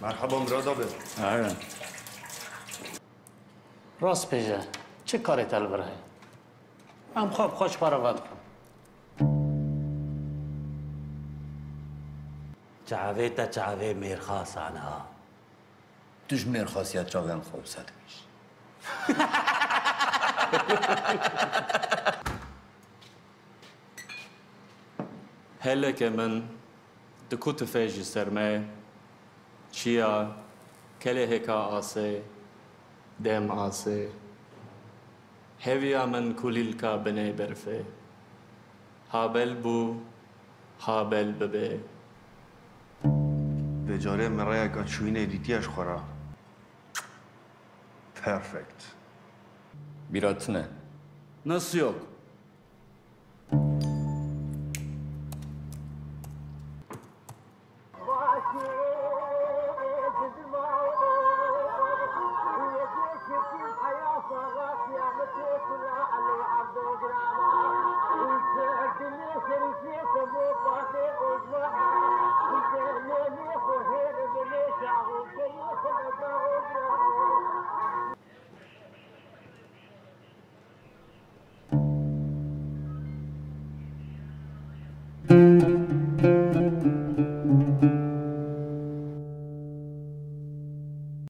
مرحبا مرادا به. آره. راست بجه چه کاری تل بره؟ هم خواب خوش پرود کن. چاوه تا چاوه میرخواست آنها. توش میرخواست چاوه هم خوب سدمیش. هلا كمان دكوت فاجي سرماء شيا كله هكا عاصي دام عاصي هويا من كليلكا بني برفي هابل بو هابل ببي بجاره مرای اگه چوین ایدیتیش خورا. پرفکت. بیرات نه. Nasıl yok?